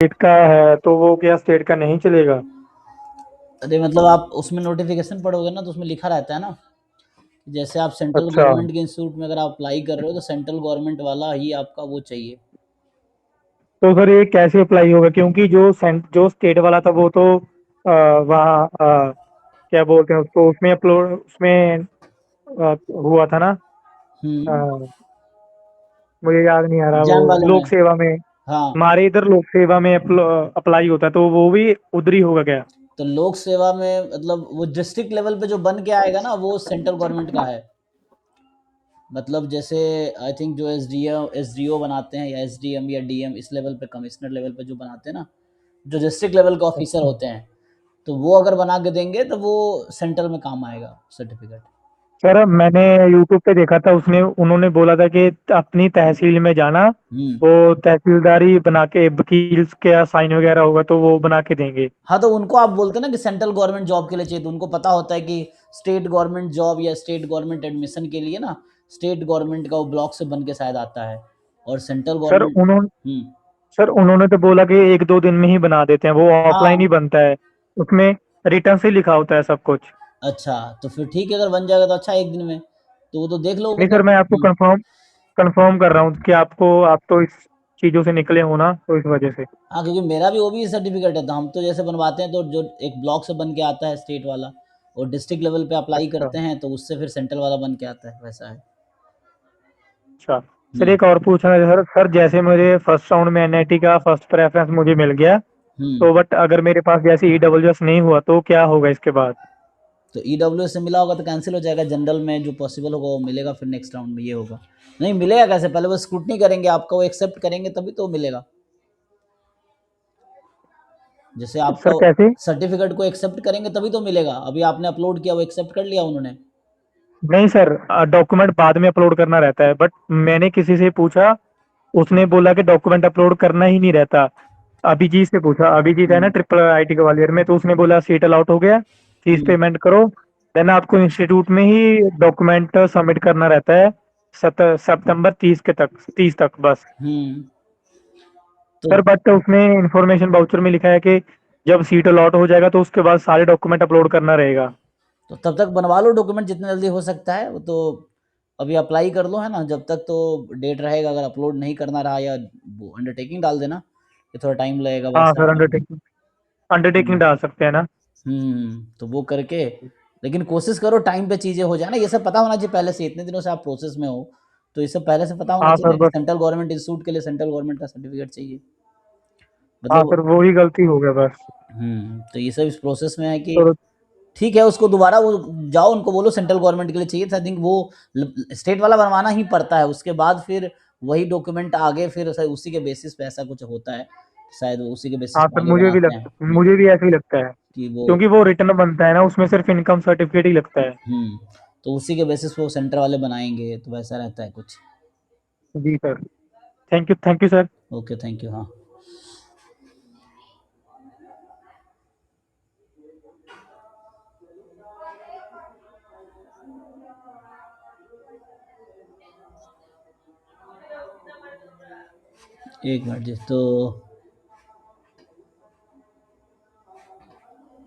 State का है तो वो क्या स्टेट का नहीं चलेगा? अरे मतलब आप उसमें नोटिफिकेशन पढ़ोगे ना तो उसमें लिखा रहता है ना, जैसे आप सेंट्रल अच्छा, गवर्नमेंट के इंस्टीट्यूट में अगर आप अप्लाई कर रहे हो तो सेंट्रल गवर्नमेंट वाला ही आपका वो चाहिए। तो सर ये कैसे अप्लाई होगा, क्योंकि जो स्टेट वाला था वो तो वहाँ क्या बोलते हैं उसको, उसमें अपलोड उसमें हुआ था ना। अ, हम्म। मुझे याद नहीं आ रहा वो। एग्जाम वाले में। लोक सेवा में, हाँ। हमारे इधर लोक सेवा में अप्लाई होता है, तो वो भी उधर ही होगा क्या? तो लोक सेवा में मतलब वो डिस्ट्रिक्ट लेवल पे जो बन के आएगा ना वो सेंट्रल गवर्नमेंट का है। मतलब जैसे आई थिंक जो एस डी ओ बनाते हैं या एस डी एम या डी एम इस लेवल पे, कमिश्नर लेवल पे जो बनाते हैं ना, जो डिस्ट्रिक्ट लेवल के ऑफिसर अच्छा होते हैं, तो वो अगर बना के देंगे तो वो सेंट्रल में काम आएगा सर्टिफिकेट। सर, मैंने यूट्यूब पे देखा था, उसने उन्होंने बोला था कि अपनी तहसील में जाना, हम्म। वो तहसीलदारी बना के, वकील के साइन वगैरह होगा तो वो बना के देंगे। हाँ तो उनको आप बोलते हैं ना कि सेंट्रल गवर्नमेंट जॉब के लिए चाहिए, तो उनको पता होता है कि स्टेट गवर्नमेंट जॉब या स्टेट गवर्नमेंट एडमिशन के लिए ना स्टेट गवर्नमेंट का वो ब्लॉक से बन के शायद आता है, और सेंट्रल सर गवर्नमेंट। उन्होंने हम्म। सर उन्होंने तो बोला कि 1-2 दिन में ही बना देते हैं, वो ऑफलाइन ही हाँ। बनता है। उसमें रिटर्न से लिखा होता है सब कुछ। अच्छा, तो फिर ठीक है, अगर बन जाएगा तो अच्छा है एक दिन में, तो वो तो देख लो नहीं मतलब। सर, मैं आपको कंफर्म कंफर्म कर रहा हूँ कि आप तो इस चीज़ों से निकले हो ना, तो इस वजह से। हाँ क्योंकि मेरा भी वो भी सर्टिफिकेट है, तो हम तो जैसे बनवाते हैं तो जो एक ब्लॉक से बन के आता है स्टेट वाला, और डिस्ट्रिक्ट लेवल पे अप्लाई अच्छा करते हैं तो उससे फिर सेंट्रल वाला बन के आता है, वैसा है। अच्छा। सर हम्म। एक और पूछना है सर। जैसे मेरे फर्स्ट राउंड में एनआईटी का फर्स्ट प्रेफरेंस मुझे मिल गया, हम्म। तो बट अगर मेरे पास जैसे ईडब्ल्यूएस नहीं हुआ तो क्या होगा इसके बाद? तो ईडब्ल्यू से मिला होगा तो कैंसिल हो जाएगा, जनरल में जो पॉसिबल होगा वो मिलेगा, फिर नेक्स्ट राउंड में ये होगा। नहीं मिलेगा कैसे, पहले वो स्क्रूटनी करेंगे आपका, वो एक्सेप्ट करेंगे तभी तो मिलेगा। जैसे आपका सर कैसे? सर्टिफिकेट को एक्सेप्ट करेंगे तभी तो मिलेगा, अभी आपने अपलोड किया वो एक्सेप्ट कर लिया उन्होंने। नहीं सर, डॉक्यूमेंट बाद में अपलोड करना रहता है, बट मैंने किसी से पूछा, उसने बोला कि डॉक्यूमेंट अपलोड करना ही नहीं रहता। अभिजीत से पूछा, अभिजीत है ना हम्म। ट्रिपल आईटी ग्वालियर में, तो उसने बोला सीट अलॉट हो गया, फीस हम्म। पेमेंट करो, देन आपको इंस्टीट्यूट में ही डॉक्यूमेंट सबमिट करना रहता है। 7 सितंबर 30 तक बस। हम्म। तो सर बट उसमें इंफॉर्मेशन बाउचर में लिखा है कि जब सीट अलॉट हो जाएगा तो उसके बाद सारे डॉक्यूमेंट अपलोड करना रहेगा। तो तब तक बनवा लो डॉक्यूमेंट जितना जल्दी हो सकता है, वो तो अभी अप्लाई कर लो है ना, जब तक तो डेट रहेगा, अगर अपलोड नहीं करना रहा या वो अंडरटेकिंग डाल देना कि थोड़ा टाइम लगेगा हाँ वैसा सर, है। अंडरटेकिंग अंडरटेकिंग डाल सकते हैं ना? तो वो करके, लेकिन कोशिश करो टाइम पे चीज़ें हो जाए ना, ये सब पता होना चाहिए पहले से, इतने दिनों से आप प्रोसेस में हो तो ये सब पहले से पता होना हाँ चाहिए सर ना कि बस। सेंट्रल गवर्नमेंट इंस्टीट्यूट के लिए सेंट्रल गवर्नमेंट का सर्टिफिकेट चाहिए हाँ मतलब। सर, वो ही गलती हो गया बस। तो ये सब इस प्रोसेस में है कि तो ठीक है, उसको दोबारा वो जाओ उनको बोलो सेंट्रल गवर्नमेंट के लिए चाहिए, आई थिंक वो स्टेट वाला बनवाना ही पड़ता है, उसके बाद फिर वही डॉक्यूमेंट आगे फिर शायद उसी के बेसिस पे ऐसा कुछ होता है, शायद वो उसी के बेसिस हाँ पे सर, आगे बढ़ाते हैं। मुझे भी ऐसे ही लगता है, कि वो। क्योंकि वो रिटर्न बनता है ना, उसमें सिर्फ इनकम सर्टिफिकेट ही लगता है। तो उसी के बेसिस पे वो सेंटर वाले बनाएंगे, तो वैसा रहता है कुछ। जी sir. Thank you sir. Okay, thank you, हाँ। एक मिनट जी, तो